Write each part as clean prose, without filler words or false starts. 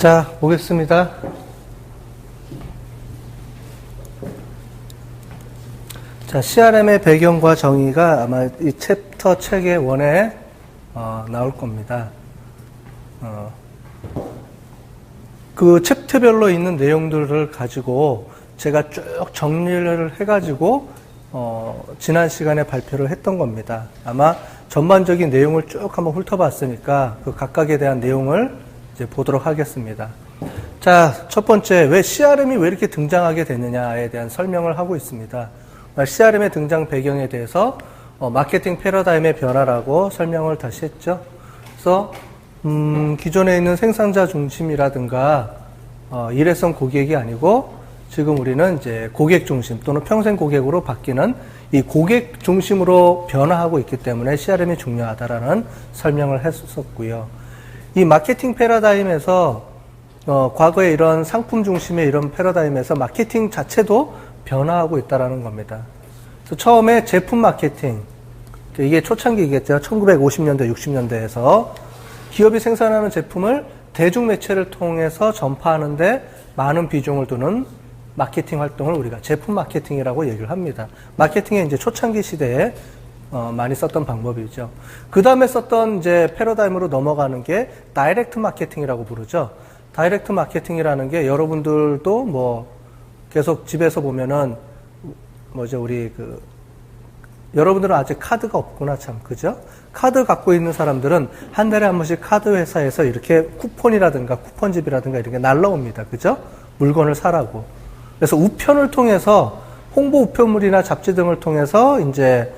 자, 보겠습니다. 자, CRM의 배경과 정의가 아마 이 챕터 책의 원에 나올 겁니다. 그 챕터별로 있는 내용들을 가지고 제가 쭉 정리를 해가지고 지난 시간에 발표를 했던 겁니다. 아마 전반적인 내용을 쭉 한번 훑어봤으니까 그 각각에 대한 내용을 이제 보도록 하겠습니다. 자, 첫 번째, 왜 CRM이 왜 이렇게 등장하게 됐느냐에 대한 설명을 하고 있습니다. CRM의 등장 배경에 대해서 마케팅 패러다임의 변화라고 설명을 다시 했죠. 그래서 기존에 있는 생산자 중심이라든가 일회성 고객이 아니고 지금 우리는 이제 고객 중심 또는 평생 고객으로 바뀌는 이 고객 중심으로 변화하고 있기 때문에 CRM이 중요하다라는 설명을 했었고요. 이 마케팅 패러다임에서 과거에 이런 상품 중심의 이런 패러다임에서 마케팅 자체도 변화하고 있다라는 겁니다. 그래서 처음에 제품 마케팅, 이게 초창기겠죠. 1950년대, 60년대에서 기업이 생산하는 제품을 대중매체를 통해서 전파하는데 많은 비중을 두는 마케팅 활동을 우리가 제품 마케팅이라고 얘기를 합니다. 마케팅의 이제 초창기 시대에 많이 썼던 방법이죠. 그 다음에 썼던 이제 패러다임으로 넘어가는 게 다이렉트 마케팅이라고 부르죠. 다이렉트 마케팅이라는 게 여러분들도 뭐 계속 집에서 보면은 여러분들은 아직 카드가 없구나, 참, 그죠? 카드 갖고 있는 사람들은 한 달에 한 번씩 카드 회사에서 이렇게 쿠폰이라든가 쿠폰집이라든가 이렇게 날라옵니다. 그죠? 물건을 사라고. 그래서 우편을 통해서 홍보 우편물이나 잡지 등을 통해서 이제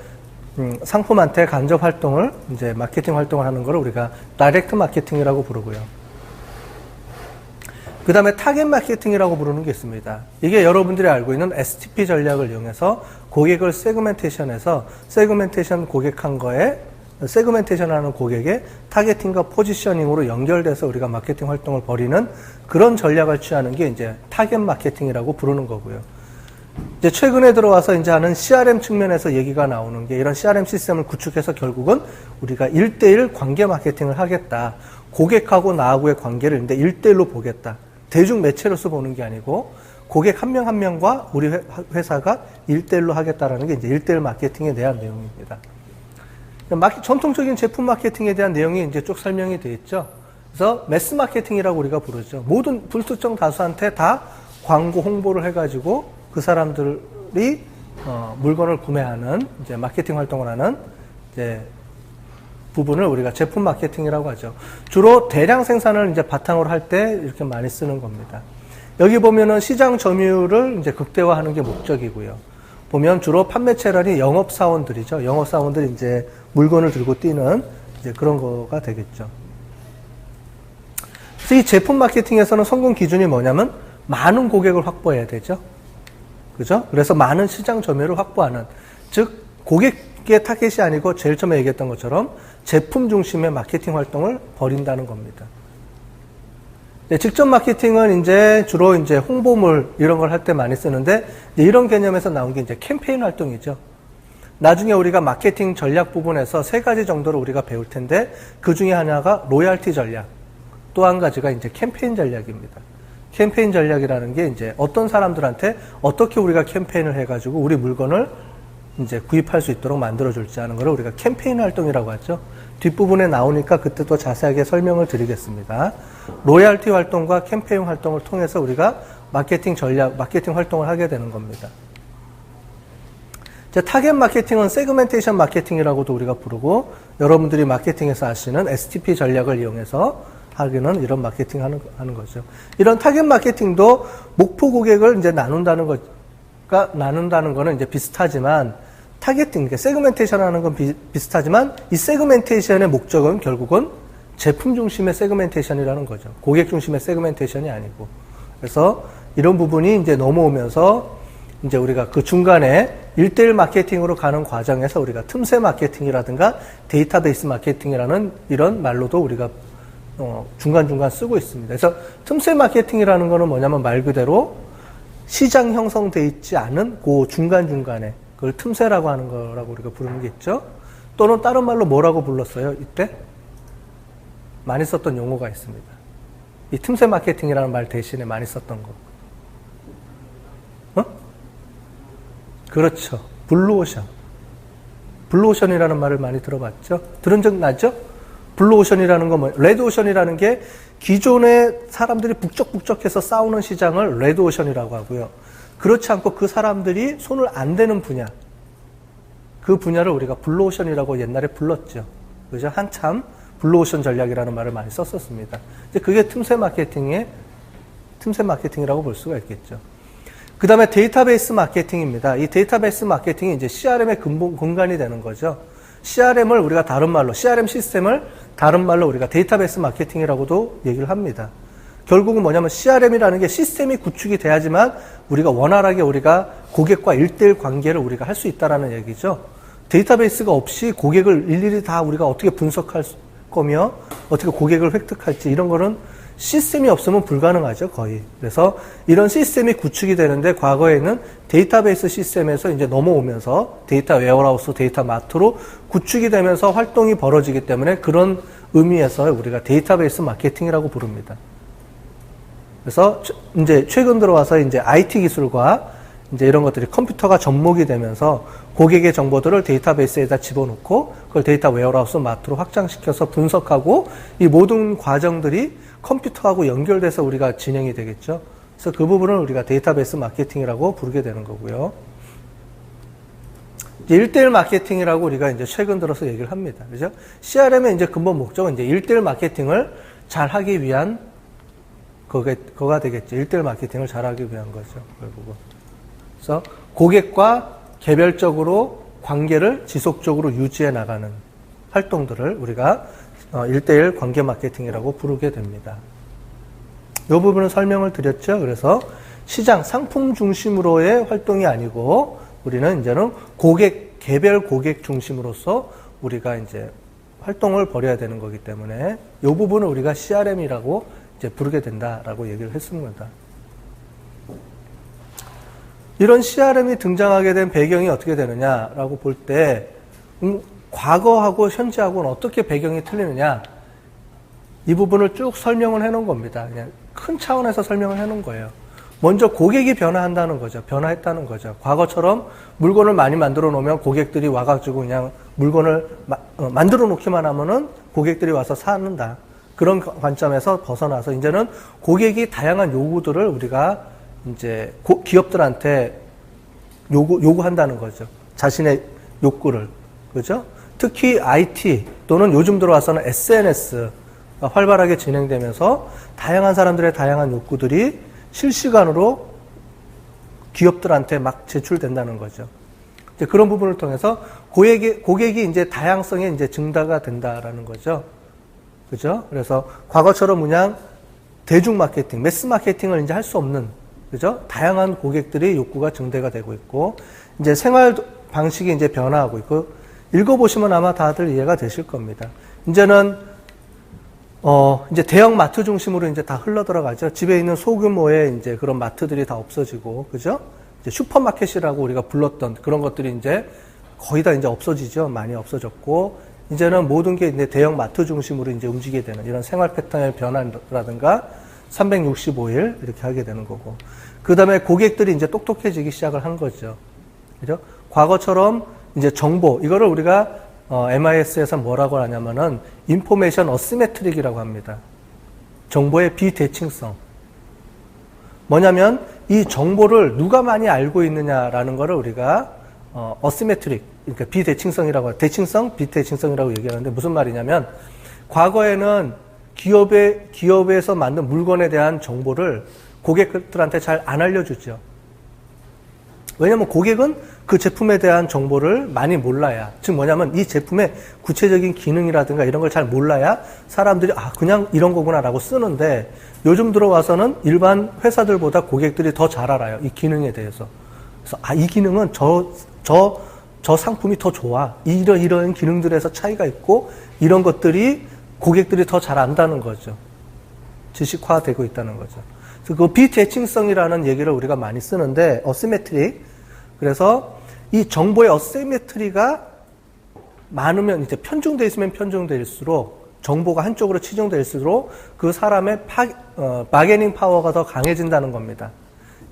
상품한테 간접 활동을 이제 마케팅 활동을 하는 걸 우리가 다이렉트 마케팅이라고 부르고요. 그 다음에 타겟 마케팅이라고 부르는 게 있습니다. 이게 여러분들이 알고 있는 STP 전략을 이용해서 고객을 세그멘테이션해서 세그멘테이션 고객한 거에 세그멘테이션 하는 고객의 타겟팅과 포지셔닝으로 연결돼서 우리가 마케팅 활동을 벌이는 그런 전략을 취하는 게 이제 타겟 마케팅이라고 부르는 거고요. 이제 최근에 들어와서 이제 하는 CRM 측면에서 얘기가 나오는 게 이런 CRM 시스템을 구축해서 결국은 우리가 1대1 관계 마케팅을 하겠다. 고객하고 나하고의 관계를 근데 1대1로 보겠다. 대중 매체로서 보는 게 아니고 고객 한 명 한 명과 우리 회사가 1대1로 하겠다라는 게 이제 1대1 마케팅에 대한 내용입니다. 전통적인 제품 마케팅에 대한 내용이 이제 쭉 설명이 되어 있죠. 그래서 매스 마케팅이라고 우리가 부르죠. 모든 불특정 다수한테 다 광고 홍보를 해가지고 그 사람들이 물건을 구매하는 이제 마케팅 활동을 하는 이제 부분을 우리가 제품 마케팅이라고 하죠. 주로 대량 생산을 이제 바탕으로 할 때 이렇게 많이 쓰는 겁니다. 여기 보면은 시장 점유율을 이제 극대화하는 게 목적이고요. 보면 주로 판매체란이 영업사원들이죠. 영업사원들이 이제 물건을 들고 뛰는 이제 그런 거가 되겠죠. 그래서 이 제품 마케팅에서는 성공 기준이 뭐냐면 많은 고객을 확보해야 되죠. 그죠? 그래서 많은 시장 점유율을 확보하는, 즉 고객의 타겟이 아니고 제일 처음에 얘기했던 것처럼 제품 중심의 마케팅 활동을 벌인다는 겁니다. 네, 직접 마케팅은 이제 주로 이제 홍보물 이런 걸 할 때 많이 쓰는데 이런 개념에서 나온 게 이제 캠페인 활동이죠. 나중에 우리가 마케팅 전략 부분에서 3가지 정도를 우리가 배울 텐데 그 중에 하나가 로열티 전략, 또 한 가지가 이제 캠페인 전략입니다. 캠페인 전략이라는 게 이제 어떤 사람들한테 어떻게 우리가 캠페인을 해가지고 우리 물건을 이제 구입할 수 있도록 만들어줄지 하는 걸 우리가 캠페인 활동이라고 하죠. 뒷부분에 나오니까 그때 또 자세하게 설명을 드리겠습니다. 로열티 활동과 캠페인 활동을 통해서 우리가 마케팅 전략, 마케팅 활동을 하게 되는 겁니다. 이제 타겟 마케팅은 세그멘테이션 마케팅이라고도 우리가 부르고 여러분들이 마케팅에서 아시는 STP 전략을 이용해서 하기는 이런 마케팅 하는 거죠. 이런 타겟 마케팅도 목표 고객을 이제 나눈다는 거는 이제 비슷하지만 타겟팅, 그러니까 세그멘테이션 하는 건 비슷하지만 이 세그멘테이션의 목적은 결국은 제품 중심의 세그멘테이션이라는 거죠. 고객 중심의 세그멘테이션이 아니고. 그래서 이런 부분이 이제 넘어오면서 이제 우리가 그 중간에 1대1 마케팅으로 가는 과정에서 우리가 틈새 마케팅이라든가 데이터베이스 마케팅이라는 이런 말로도 우리가 중간중간 쓰고 있습니다. 그래서 틈새 마케팅이라는 거는 뭐냐면 말 그대로 시장 형성돼 있지 않은 그 중간중간에 그걸 틈새라고 하는 거라고 우리가 부르는 게 있죠. 또는 다른 말로 뭐라고 불렀어요? 이때? 많이 썼던 용어가 있습니다. 이 틈새 마케팅이라는 말 대신에 많이 썼던 거. 그렇죠. 블루오션. 블루오션이라는 말을 많이 들어봤죠? 들은 적 나죠? 블루오션이라는 건 뭐예요? 레드오션이라는 게 기존의 사람들이 북적북적해서 싸우는 시장을 레드오션이라고 하고요. 그렇지 않고 그 사람들이 손을 안 대는 분야, 그 분야를 우리가 블루오션이라고 옛날에 불렀죠. 그죠? 한참 블루오션 전략이라는 말을 많이 썼었습니다. 이제 그게 틈새 마케팅이라고 볼 수가 있겠죠. 그 다음에 데이터베이스 마케팅입니다. 이 데이터베이스 마케팅이 이제 CRM의 근간이 되는 거죠. CRM을 우리가 다른 말로, CRM 시스템을 다른 말로 우리가 데이터베이스 마케팅이라고도 얘기를 합니다. 결국은 뭐냐면 CRM이라는 게 시스템이 구축이 돼야지만 우리가 원활하게 우리가 고객과 1대1 관계를 우리가 할 수 있다라는 얘기죠. 데이터베이스가 없이 고객을 일일이 다 우리가 어떻게 분석할 거며 어떻게 고객을 획득할지 이런 거는 시스템이 없으면 불가능하죠, 거의. 그래서 이런 시스템이 구축이 되는데 과거에는 데이터베이스 시스템에서 이제 넘어오면서 데이터 웨어하우스, 데이터 마트로 구축이 되면서 활동이 벌어지기 때문에 그런 의미에서 우리가 데이터베이스 마케팅이라고 부릅니다. 그래서 이제 최근 들어와서 이제 IT 기술과 이제 이런 것들이 컴퓨터가 접목이 되면서 고객의 정보들을 데이터베이스에다 집어넣고 그걸 데이터 웨어하우스 마트로 확장시켜서 분석하고 이 모든 과정들이 컴퓨터하고 연결돼서 우리가 진행이 되겠죠. 그래서 그 부분을 우리가 데이터베이스 마케팅이라고 부르게 되는 거고요. 이제 1대1 마케팅이라고 우리가 이제 최근 들어서 얘기를 합니다. 그죠? CRM의 이제 근본 목적은 이제 1대1 마케팅을 잘 하기 위한 그거가 되겠죠. 1대1 마케팅을 잘 하기 위한 거죠. 결국은. 그래서 고객과 개별적으로 관계를 지속적으로 유지해 나가는 활동들을 우리가 1대1 관계 마케팅이라고 부르게 됩니다. 이 부분은 설명을 드렸죠. 그래서 시장, 상품 중심으로의 활동이 아니고 우리는 이제는 개별 고객 중심으로서 우리가 이제 활동을 벌여야 되는 거기 때문에 이 부분을 우리가 CRM이라고 이제 부르게 된다라고 얘기를 했습니다. 이런 CRM이 등장하게 된 배경이 어떻게 되느냐라고 볼 때 과거하고 현재하고는 어떻게 배경이 틀리느냐 이 부분을 쭉 설명을 해놓은 겁니다. 그냥 큰 차원에서 설명을 해놓은 거예요. 먼저 고객이 변화한다는 거죠. 변화했다는 거죠. 과거처럼 물건을 많이 만들어 놓으면 고객들이 와가지고 그냥 물건을 만들어 놓기만 하면은 고객들이 와서 사는다. 그런 관점에서 벗어나서 이제는 고객이 다양한 요구들을 우리가 이제 기업들한테 요구한다는 거죠. 자신의 욕구를. 그죠? 특히 IT 또는 요즘 들어와서는 SNS가 활발하게 진행되면서 다양한 사람들의 다양한 욕구들이 실시간으로 기업들한테 막 제출된다는 거죠. 이제 그런 부분을 통해서 고객이 이제 다양성에 이제 증가가 된다라는 거죠. 그죠? 그래서 과거처럼 그냥 대중 마케팅, 매스 마케팅을 이제 할 수 없는, 그죠? 다양한 고객들의 욕구가 증대가 되고 있고, 이제 생활 방식이 이제 변화하고 있고, 읽어보시면 아마 다들 이해가 되실 겁니다. 이제는, 이제 대형 마트 중심으로 이제 다 흘러 들어가죠. 집에 있는 소규모의 이제 그런 마트들이 다 없어지고, 그죠? 이제 슈퍼마켓이라고 우리가 불렀던 그런 것들이 이제 거의 다 이제 없어지죠. 많이 없어졌고, 이제는 모든 게 이제 대형 마트 중심으로 이제 움직이게 되는 이런 생활 패턴의 변화라든가 365일 이렇게 하게 되는 거고. 그 다음에 고객들이 이제 똑똑해지기 시작을 한 거죠. 그죠? 과거처럼 이제 정보, 이거를 우리가 MIS에서 뭐라고 하냐면은 인포메이션 어시메트릭이라고 합니다. 정보의 비대칭성. 뭐냐면 이 정보를 누가 많이 알고 있느냐라는 거를 우리가 어시메트릭, 그러니까 비대칭성이라고, 대칭성, 비대칭성이라고 얘기하는데 무슨 말이냐면 과거에는 기업에서 만든 물건에 대한 정보를 고객들한테 잘 안 알려주죠. 왜냐면 고객은 그 제품에 대한 정보를 많이 몰라야, 즉 뭐냐면 이 제품의 구체적인 기능이라든가 이런 걸 잘 몰라야 사람들이 그냥 이런 거구나라고 쓰는데 요즘 들어와서는 일반 회사들보다 고객들이 더 잘 알아요. 이 기능에 대해서. 그래서 이 기능은 저 상품이 더 좋아. 이런 기능들에서 차이가 있고 이런 것들이 고객들이 더 잘 안다는 거죠. 지식화되고 있다는 거죠. 그래서 그 비대칭성이라는 얘기를 우리가 많이 쓰는데 어시메트릭. 그래서 이 정보의 어시메트리가 많으면 이제 편중돼 있으면 편중될수록 정보가 한쪽으로 치중될수록 그 사람의 바게닝 파워가 더 강해진다는 겁니다.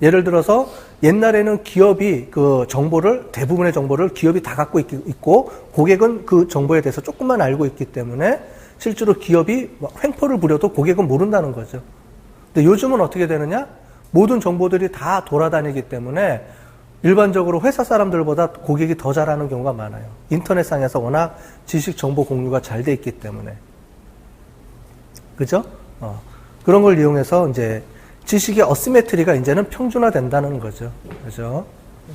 예를 들어서 옛날에는 기업이 그 정보를, 대부분의 정보를 기업이 다 갖고 있고 고객은 그 정보에 대해서 조금만 알고 있기 때문에 실제로 기업이 횡포를 부려도 고객은 모른다는 거죠. 근데 요즘은 어떻게 되느냐? 모든 정보들이 다 돌아다니기 때문에 일반적으로 회사 사람들보다 고객이 더 잘하는 경우가 많아요. 인터넷상에서 워낙 지식 정보 공유가 잘 돼 있기 때문에. 그죠? 그런 걸 이용해서 이제 지식의 어시메트리가 이제는 평준화된다는 거죠. 그죠?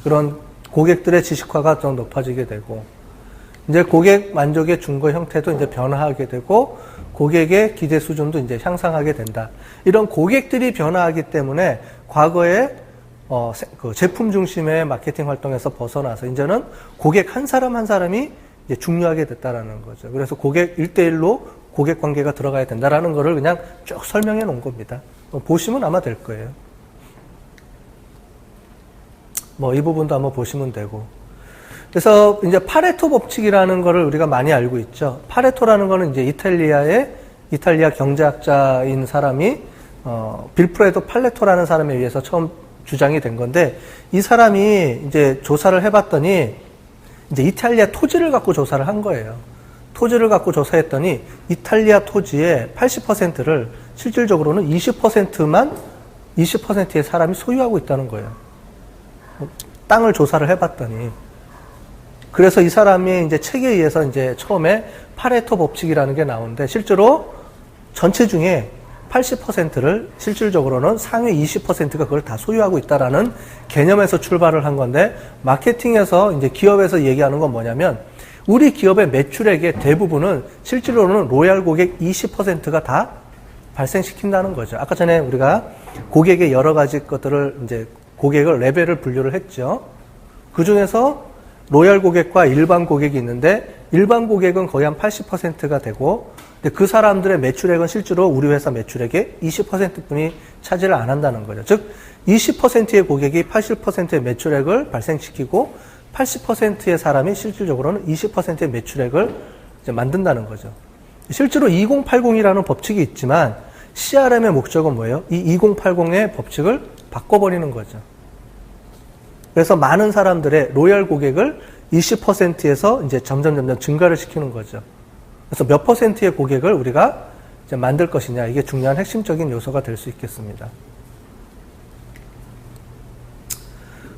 그런 고객들의 지식화가 좀 높아지게 되고, 이제 고객 만족의 증거 형태도 이제 변화하게 되고, 고객의 기대 수준도 이제 향상하게 된다. 이런 고객들이 변화하기 때문에 과거에 그 제품 중심의 마케팅 활동에서 벗어나서 이제는 고객 한 사람 한 사람이 이제 중요하게 됐다라는 거죠. 그래서 고객 1대1로 고객 관계가 들어가야 된다라는 거를 그냥 쭉 설명해 놓은 겁니다. 보시면 아마 될 거예요. 이 부분도 한번 보시면 되고. 그래서 이제 파레토 법칙이라는 거를 우리가 많이 알고 있죠. 파레토라는 거는 이제 이탈리아 경제학자인 사람이 빌프레도 팔레토라는 사람에 의해서 처음 주장이 된 건데, 이 사람이 이제 조사를 해봤더니 이제 이탈리아 토지를 갖고 조사를 한 거예요. 토지를 갖고 조사했더니 이탈리아 토지의 80%를 실질적으로는 20%의 사람이 소유하고 있다는 거예요. 땅을 조사를 해봤더니. 그래서 이 사람이 이제 책에 의해서 이제 처음에 파레토 법칙이라는 게 나오는데, 실제로 전체 중에 80%를 실질적으로는 상위 20%가 그걸 다 소유하고 있다라는 개념에서 출발을 한 건데, 마케팅에서 이제 기업에서 얘기하는 건 뭐냐면, 우리 기업의 매출액의 대부분은 실질로는 로얄 고객 20%가 다 발생시킨다는 거죠. 아까 전에 우리가 고객의 여러 가지 것들을 이제 고객을 레벨을 분류를 했죠. 그 중에서 로얄 고객과 일반 고객이 있는데, 일반 고객은 거의 한 80%가 되고, 근데 그 사람들의 매출액은 실제로 우리 회사 매출액의 20%뿐이 차지를 안 한다는 거죠. 즉 20%의 고객이 80%의 매출액을 발생시키고 80%의 사람이 실질적으로는 20%의 매출액을 이제 만든다는 거죠. 실제로 2080이라는 법칙이 있지만 CRM의 목적은 뭐예요? 이 2080의 법칙을 바꿔버리는 거죠. 그래서 많은 사람들의 로얄 고객을 20%에서 이제 점점 증가를 시키는 거죠. 그래서 몇 퍼센트의 고객을 우리가 이제 만들 것이냐, 이게 중요한 핵심적인 요소가 될 수 있겠습니다.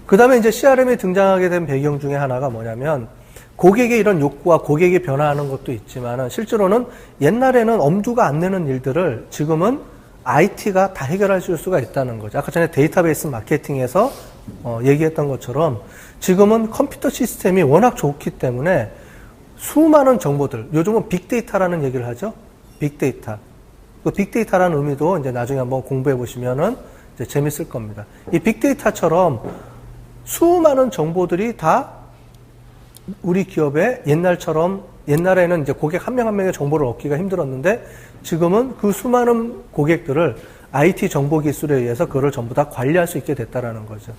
그 다음에 이제 CRM이 등장하게 된 배경 중에 하나가 뭐냐면, 고객의 이런 욕구와 고객이 변화하는 것도 있지만은 실제로는 옛날에는 엄두가 안 내는 일들을 지금은 IT가 다 해결할 수가 있다는 거죠. 아까 전에 데이터베이스 마케팅에서 얘기했던 것처럼 지금은 컴퓨터 시스템이 워낙 좋기 때문에 수많은 정보들, 요즘은 빅데이터라는 얘기를 하죠. 빅데이터. 그 빅데이터라는 의미도 이제 나중에 한번 공부해 보시면은 이제 재밌을 겁니다. 이 빅데이터처럼 수많은 정보들이 다 우리 기업의 옛날에는 이제 고객 한 명 한 명의 정보를 얻기가 힘들었는데, 지금은 그 수많은 고객들을 IT 정보 기술에 의해서 그걸 전부 다 관리할 수 있게 됐다라는 거죠.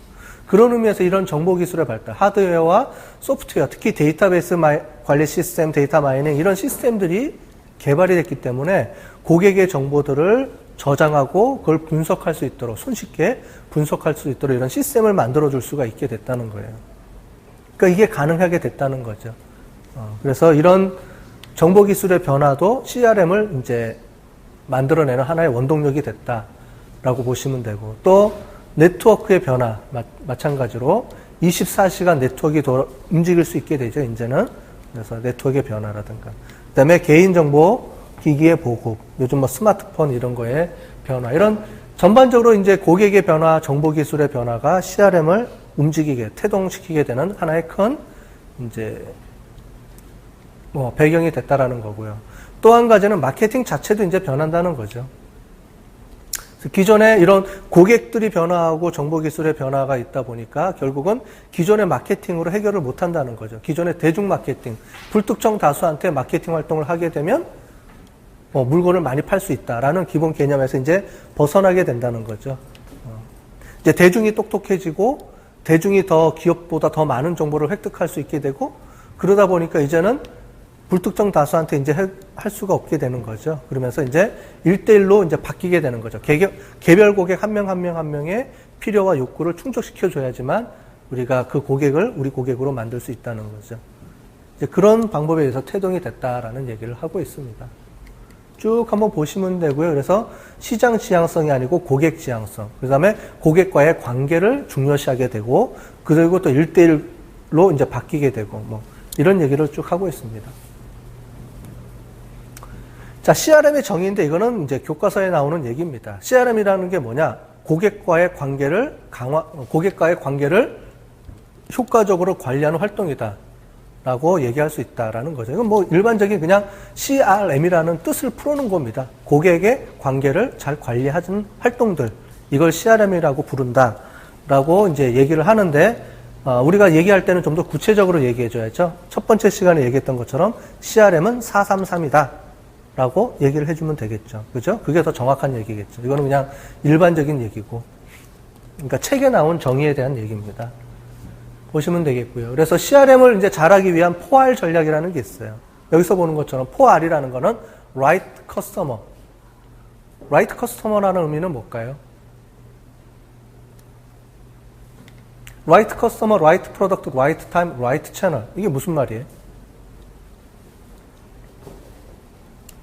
그런 의미에서 이런 정보 기술의 발달, 하드웨어와 소프트웨어, 특히 데이터베이스 관리 시스템, 데이터 마이닝, 이런 시스템들이 개발이 됐기 때문에 고객의 정보들을 저장하고 그걸 분석할 수 있도록, 손쉽게 분석할 수 있도록 이런 시스템을 만들어줄 수가 있게 됐다는 거예요. 그러니까 이게 가능하게 됐다는 거죠. 그래서 이런 정보 기술의 변화도 CRM을 이제 만들어내는 하나의 원동력이 됐다라고 보시면 되고, 또 네트워크의 변화 마찬가지로 24시간 네트워크가 움직일 수 있게 되죠, 이제는. 그래서 네트워크의 변화라든가, 그다음에 개인정보 기기의 보급, 요즘 뭐 스마트폰 이런 거의 변화, 이런 전반적으로 이제 고객의 변화, 정보 기술의 변화가 CRM을 움직이게, 태동시키게 되는 하나의 큰 이제 배경이 됐다라는 거고요. 또 한 가지는 마케팅 자체도 이제 변한다는 거죠. 기존에 이런 고객들이 변화하고 정보 기술의 변화가 있다 보니까 결국은 기존의 마케팅으로 해결을 못 한다는 거죠. 기존의 대중 마케팅, 불특정 다수한테 마케팅 활동을 하게 되면 물건을 많이 팔 수 있다라는 기본 개념에서 이제 벗어나게 된다는 거죠. 이제 대중이 똑똑해지고 대중이 더 기업보다 더 많은 정보를 획득할 수 있게 되고, 그러다 보니까 이제는 불특정 다수한테 이제 할 수가 없게 되는 거죠. 그러면서 이제 1대1로 이제 바뀌게 되는 거죠. 개별 고객 한 명 한 명 한 명의 필요와 욕구를 충족시켜 줘야지만 우리가 그 고객을 우리 고객으로 만들 수 있다는 거죠. 이제 그런 방법에 의해서 태동이 됐다라는 얘기를 하고 있습니다. 쭉 한번 보시면 되고요. 그래서 시장 지향성이 아니고 고객 지향성. 그 다음에 고객과의 관계를 중요시하게 되고, 그리고 또 1대1로 이제 바뀌게 되고, 뭐, 이런 얘기를 쭉 하고 있습니다. 자, CRM의 정의인데 이거는 이제 교과서에 나오는 얘기입니다. CRM이라는 게 뭐냐? 고객과의 관계를 효과적으로 관리하는 활동이다. 라고 얘기할 수 있다라는 거죠. 이건 뭐 일반적인 그냥 CRM이라는 뜻을 풀어놓은 겁니다. 고객의 관계를 잘 관리하는 활동들. 이걸 CRM이라고 부른다라고 이제 얘기를 하는데, 우리가 얘기할 때는 좀 더 구체적으로 얘기해줘야죠. 첫 번째 시간에 얘기했던 것처럼 CRM은 433이다. 라고 얘기를 해주면 되겠죠. 그죠? 그게 더 정확한 얘기겠죠. 이거는 그냥 일반적인 얘기고. 그러니까 책에 나온 정의에 대한 얘기입니다. 보시면 되겠고요. 그래서 CRM을 이제 잘하기 위한 4R 전략이라는 게 있어요. 여기서 보는 것처럼 4R이라는 거는 Right Customer. Right Customer라는 의미는 뭘까요? Right Customer, Right Product, Right Time, Right Channel. 이게 무슨 말이에요?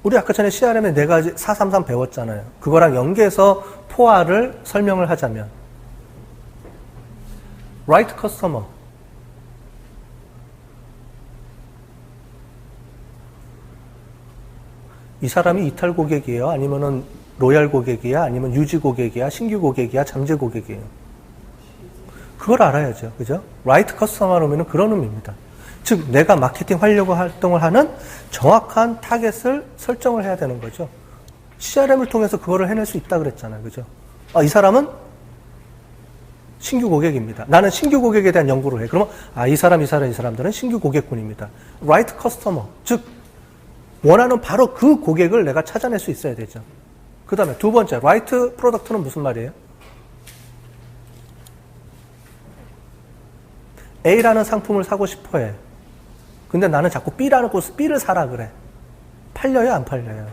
우리 아까 전에 CRM에 4가지 433 배웠잖아요. 그거랑 연계해서 4R을 설명을 하자면 Right Customer. 이 사람이 이탈 고객이에요? 아니면은 로얄 고객이야? 아니면 유지 고객이야? 신규 고객이야? 잠재 고객이에요? 그걸 알아야죠. 그죠? Right Customer 하면은 그런 의미입니다. 즉, 내가 마케팅 하려고 활동을 하는 정확한 타겟을 설정을 해야 되는 거죠. CRM을 통해서 그거를 해낼 수 있다 그랬잖아요. 그죠? 이 사람은 신규 고객입니다. 나는 신규 고객에 대한 연구를 해. 그러면, 이 사람들은 신규 고객군입니다. Right Customer. 즉, 원하는 바로 그 고객을 내가 찾아낼 수 있어야 되죠. 그 다음에 두 번째, Right Product는 무슨 말이에요? A라는 상품을 사고 싶어 해. 근데 나는 자꾸 B를 사라 그래. 팔려요? 안 팔려요?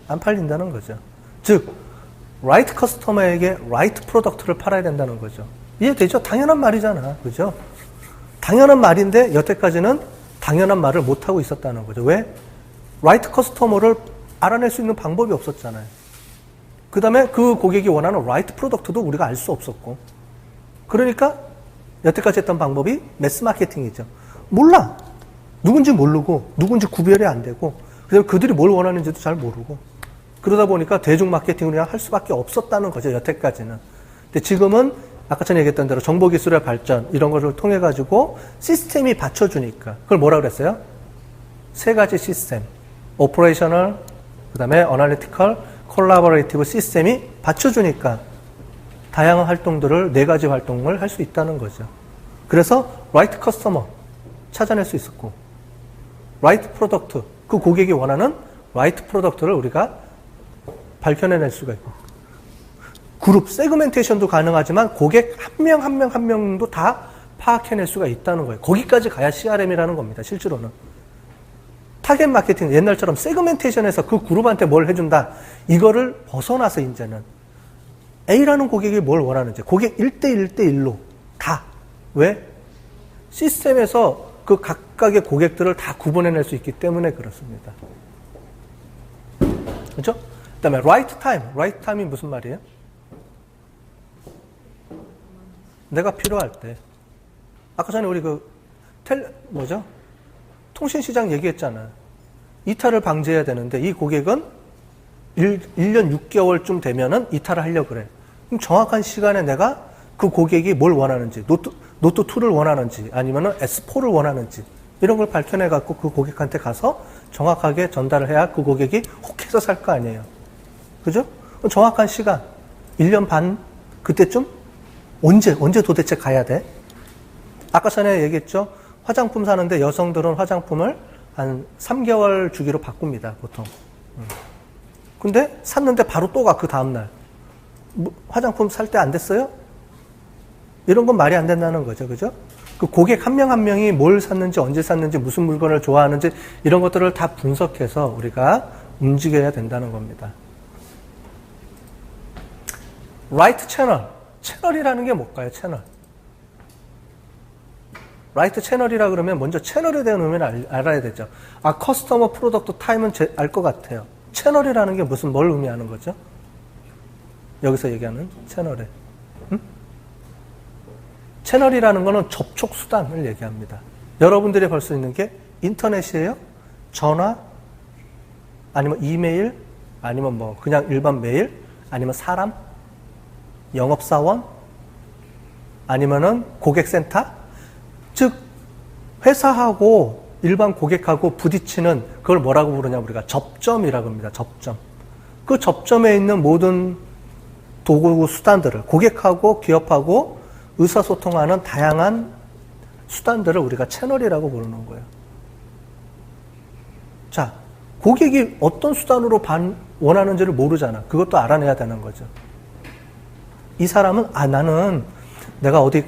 안 팔린다는 거죠. 즉, right customer에게 right product를 팔아야 된다는 거죠. 이해되죠? 당연한 말이잖아. 그죠? 당연한 말인데 여태까지는 당연한 말을 못하고 있었다는 거죠. 왜? right customer를 알아낼 수 있는 방법이 없었잖아요. 그 다음에 그 고객이 원하는 right product도 우리가 알 수 없었고. 그러니까 여태까지 했던 방법이 매스 마케팅이죠. 몰라. 누군지 모르고 누군지 구별이 안 되고 그다음에 그들이 뭘 원하는지도 잘 모르고 그러다 보니까 대중 마케팅을 그냥 할 수밖에 없었다는 거죠. 여태까지는. 근데 지금은 아까 전에 얘기했던 대로 정보기술의 발전 이런 것을 통해 가지고 시스템이 받쳐주니까 그걸 뭐라 그랬어요? 3가지 시스템. 오퍼레이셔널, 그다음에 어널리티컬, 콜라보레이티브 시스템이 받쳐주니까 다양한 활동들을 4가지 활동을 할 수 있다는 거죠. 그래서 right customer 찾아낼 수 있었고 right product 그 고객이 원하는 right product를 우리가 밝혀내낼 수가 있고 그룹 세그멘테이션도 가능하지만 고객 한 명 한 명도 다 파악해낼 수가 있다는 거예요. 거기까지 가야 CRM이라는 겁니다. 실제로는. 타겟 마케팅 옛날처럼 세그멘테이션에서 그 그룹한테 뭘 해준다. 이거를 벗어나서 이제는 A라는 고객이 뭘 원하는지 고객 1대1로 다. 왜? 시스템에서 그 각각의 고객들을 다 구분해낼 수 있기 때문에 그렇습니다. 그렇죠? 그 다음에 right time. right time이 무슨 말이에요? 내가 필요할 때. 아까 전에 우리 통신시장 얘기했잖아요. 이탈을 방지해야 되는데 이 고객은 1년 6개월쯤 되면은 이탈을 하려고 그래. 그럼 정확한 시간에 내가 그 고객이 뭘 원하는지, 노트2를 원하는지, 아니면은 S4를 원하는지, 이런 걸 밝혀내갖고 그 고객한테 가서 정확하게 전달을 해야 그 고객이 혹해서 살 거 아니에요. 그죠? 정확한 시간, 1년 반, 그때쯤? 언제 도대체 가야 돼? 아까 전에 얘기했죠? 화장품 사는데 여성들은 화장품을 한 3개월 주기로 바꿉니다, 보통. 근데 샀는데 바로 또 가, 그 다음날. 화장품 살 때 안 됐어요? 이런 건 말이 안 된다는 거죠, 그죠? 그 고객 한 명 한 명이 뭘 샀는지, 언제 샀는지, 무슨 물건을 좋아하는지 이런 것들을 다 분석해서 우리가 움직여야 된다는 겁니다. 라이트 채널. 채널이라는 게 뭘까요? 채널. 라이트 채널이라 그러면 먼저 채널에 대한 의미를 알아야 되죠. 아, 커스터머 프로덕트 타임은 알 것 같아요. 채널이라는 게 뭘 의미하는 거죠? 여기서 얘기하는 채널에. 채널이라는 거는 접촉 수단을 얘기합니다. 여러분들이 볼 수 있는 게 인터넷이에요? 전화? 아니면 이메일? 아니면 뭐 그냥 일반 메일? 아니면 사람? 영업사원? 아니면은 고객센터? 즉 회사하고 일반 고객하고 부딪히는 그걸 뭐라고 부르냐 우리가 접점이라고 합니다. 접점. 그 접점에 있는 모든 도구 수단들을 고객하고 기업하고 의사소통하는 다양한 수단들을 우리가 채널이라고 부르는 거예요. 자, 고객이 어떤 수단으로 원하는지를 모르잖아. 그것도 알아내야 되는 거죠. 이 사람은 나는 내가 이제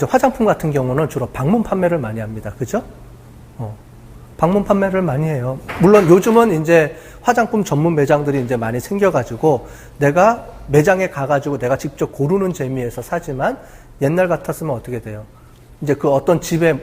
화장품 같은 경우는 주로 방문 판매를 많이 합니다. 그죠? 방문 판매를 많이 해요. 물론 요즘은 이제 화장품 전문 매장들이 이제 많이 생겨가지고 내가 매장에 가가지고 내가 직접 고르는 재미에서 사지만 옛날 같았으면 어떻게 돼요? 이제 그 어떤 집에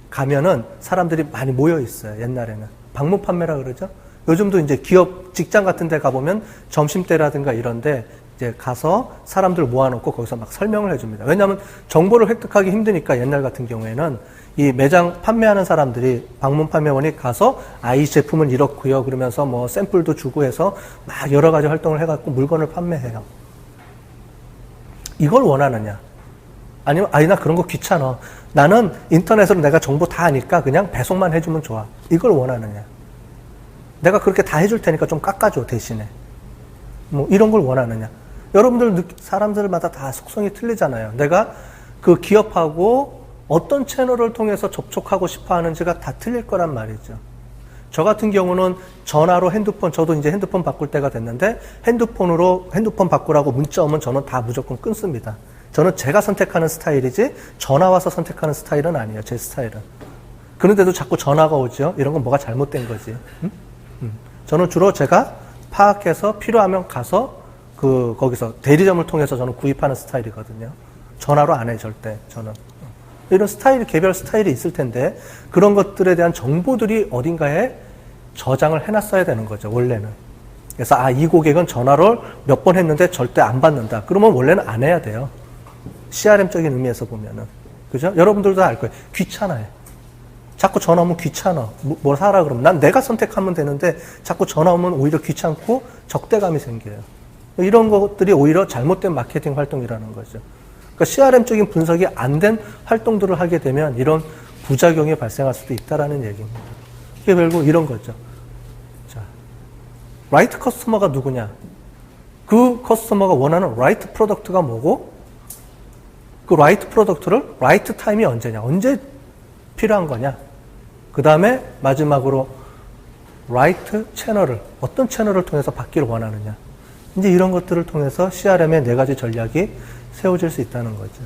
가면은 사람들이 많이 모여 있어요. 옛날에는. 방문 판매라 그러죠? 요즘도 이제 기업 직장 같은 데 가보면 점심때라든가 이런데 이제 가서 사람들 모아놓고 거기서 막 설명을 해줍니다. 왜냐하면 정보를 획득하기 힘드니까 옛날 같은 경우에는 이 매장 판매하는 사람들이 방문 판매원이 가서 이 제품은 이렇고요. 그러면서 뭐 샘플도 주고 해서 막 여러 가지 활동을 해갖고 물건을 판매해요. 이걸 원하느냐? 아니면 나 그런 거 귀찮아. 나는 인터넷으로 내가 정보 다 아니까 그냥 배송만 해주면 좋아. 이걸 원하느냐? 내가 그렇게 다 해줄 테니까 좀 깎아줘 대신에. 뭐 이런 걸 원하느냐? 여러분들 사람들마다 다 속성이 틀리잖아요. 내가 그 기업하고 어떤 채널을 통해서 접촉하고 싶어 하는지가 다 틀릴 거란 말이죠. 저 같은 경우는 전화로 저도 이제 핸드폰 바꿀 때가 됐는데 핸드폰 바꾸라고 문자 오면 저는 다 무조건 끊습니다. 저는 제가 선택하는 스타일이지 전화 와서 선택하는 스타일은 아니에요. 제 스타일은. 그런데도 자꾸 전화가 오죠. 이런 건 뭐가 잘못된 거지. 저는 주로 제가 파악해서 필요하면 가서 거기서 대리점을 통해서 저는 구입하는 스타일이거든요. 전화로 안 해, 절대, 저는. 이런 개별 스타일이 있을 텐데, 그런 것들에 대한 정보들이 어딘가에 저장을 해놨어야 되는 거죠, 원래는. 그래서, 이 고객은 전화를 몇 번 했는데 절대 안 받는다. 그러면 원래는 안 해야 돼요. CRM적인 의미에서 보면은. 그죠? 여러분들도 알 거예요. 귀찮아요. 자꾸 전화 오면 귀찮아. 뭘 사라 그러면. 난 내가 선택하면 되는데, 자꾸 전화 오면 오히려 귀찮고 적대감이 생겨요. 이런 것들이 오히려 잘못된 마케팅 활동이라는 거죠. 그러니까 CRM적인 분석이 안 된 활동들을 하게 되면 이런 부작용이 발생할 수도 있다라는 얘기입니다. 이게 결국 이런 거죠. 자, 라이트 커스터머가 누구냐? 그 커스터머가 원하는 라이트 프로덕트가 뭐고, 그 라이트 프로덕트를 라이트 타임이 언제냐? 언제 필요한 거냐? 그 다음에 마지막으로 라이트 채널을, 어떤 채널을 통해서 받기를 원하느냐? 이제 이런 것들을 통해서 CRM의 4가지 전략이 세워질 수 있다는 거죠.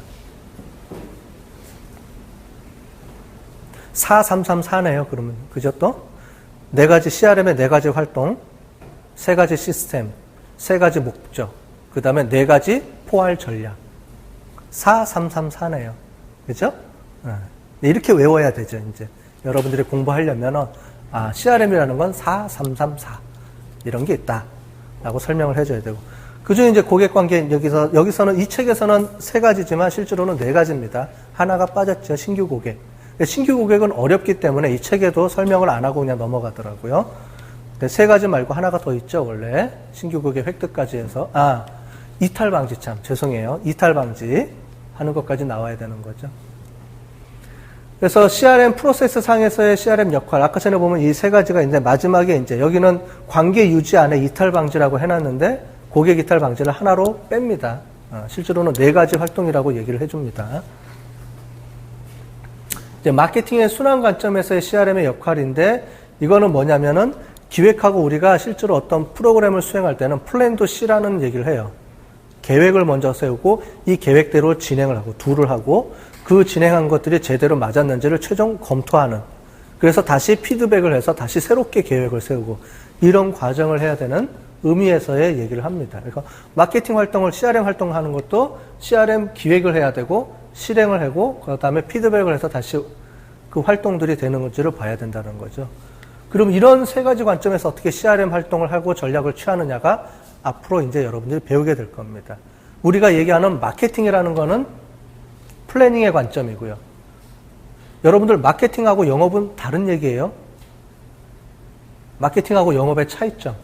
4334네요, 그러면. 그죠, 또? 4가지, CRM의 4가지 활동, 3가지 시스템, 3가지 목적, 그 다음에 4가지 포괄 전략. 4334네요. 그죠? 이렇게 외워야 되죠, 이제. 여러분들이 공부하려면, CRM이라는 건 4334. 이런 게 있다. 라고 설명을 해줘야 되고. 그 중에 이제 고객관계, 여기서는, 이 책에서는 3가지지만 실제로는 4가지입니다. 하나가 빠졌죠. 신규 고객. 신규 고객은 어렵기 때문에 이 책에도 설명을 안 하고 그냥 넘어가더라고요. 3가지 말고 하나가 더 있죠, 원래. 신규 고객 획득까지 해서. 이탈 방지 참, 죄송해요. 이탈 방지 하는 것까지 나와야 되는 거죠. 그래서 CRM 프로세스 상에서의 CRM 역할, 아까 전에 보면 이 3가지가 있는데 마지막에 이제 여기는 관계 유지 안에 이탈 방지라고 해놨는데 고객 이탈 방지를 하나로 뺍니다. 실제로는 4가지 활동이라고 얘기를 해줍니다. 이제 마케팅의 순환 관점에서의 CRM의 역할인데 이거는 뭐냐면은 기획하고 우리가 실제로 어떤 프로그램을 수행할 때는 플랜도 C라는 얘기를 해요. 계획을 먼저 세우고 이 계획대로 진행을 하고 도를 하고 그 진행한 것들이 제대로 맞았는지를 최종 검토하는, 그래서 다시 피드백을 해서 다시 새롭게 계획을 세우고 이런 과정을 해야 되는 의미에서의 얘기를 합니다. 그러니까 마케팅 활동을 CRM 활동하는 것도 CRM 기획을 해야 되고 실행을 하고 그다음에 피드백을 해서 다시 그 활동들이 되는 건지를 봐야 된다는 거죠. 그럼 이런 세 가지 관점에서 어떻게 CRM 활동을 하고 전략을 취하느냐가 앞으로 이제 여러분들이 배우게 될 겁니다. 우리가 얘기하는 마케팅이라는 거는 플래닝의 관점이고요. 여러분들 마케팅하고 영업은 다른 얘기예요. 마케팅하고 영업의 차이점.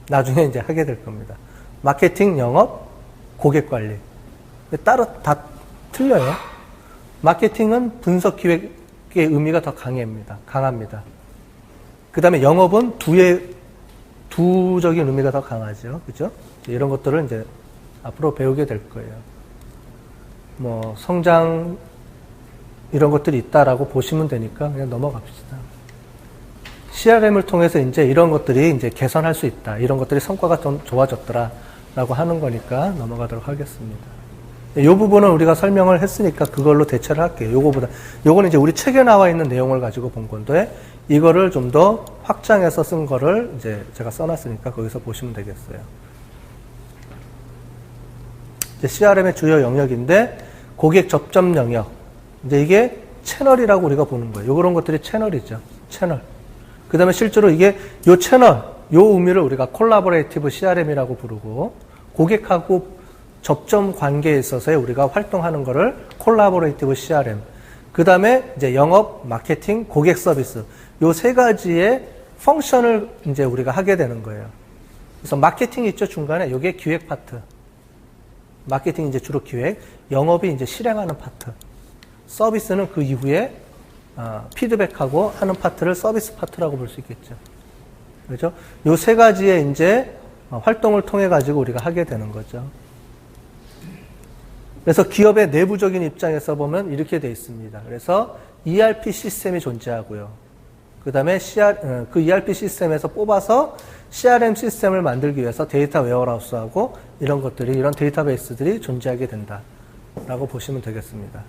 나중에 이제 하게 될 겁니다. 마케팅, 영업, 고객 관리. 따로 다 틀려요. 마케팅은 분석 기획의 의미가 더 강합니다. 그 다음에 영업은 두적인 의미가 더 강하죠. 그죠? 이런 것들을 이제 앞으로 배우게 될 거예요. 뭐, 성장, 이런 것들이 있다라고 보시면 되니까 그냥 넘어갑시다. CRM을 통해서 이제 이런 것들이 이제 개선할 수 있다. 이런 것들이 성과가 좀 좋아졌더라. 라고 하는 거니까 넘어가도록 하겠습니다. 이 부분은 우리가 설명을 했으니까 그걸로 대처를 할게요. 요거는 이제 우리 책에 나와 있는 내용을 가지고 본 건데, 이거를 좀 더 확장해서 쓴 거를 이제 제가 써놨으니까 거기서 보시면 되겠어요. 이제 CRM의 주요 영역인데, 고객 접점 영역. 이제 이게 채널이라고 우리가 보는 거예요. 요런 것들이 채널이죠. 채널. 그 다음에 실제로 이게 요 채널, 요 의미를 우리가 콜라보레이티브 CRM이라고 부르고, 고객하고 접점 관계에 있어서 우리가 활동하는 거를 콜라보레이티브 CRM. 그 다음에 이제 영업, 마케팅, 고객 서비스. 요 세 가지의 펑션을 이제 우리가 하게 되는 거예요. 그래서 마케팅이 있죠, 중간에. 요게 기획 파트. 마케팅이 이제 주로 기획, 영업이 이제 실행하는 파트. 서비스는 그 이후에 피드백하고 하는 파트를 서비스 파트라고 볼 수 있겠죠. 그렇죠? 요 세 가지의 이제 활동을 통해 가지고 우리가 하게 되는 거죠. 그래서 기업의 내부적인 입장에서 보면 이렇게 되어 있습니다. 그래서 ERP 시스템이 존재하고요. 그 다음에 그 ERP 시스템에서 뽑아서 CRM 시스템을 만들기 위해서 데이터 웨어하우스하고 이런 데이터베이스들이 존재하게 된다라고 보시면 되겠습니다.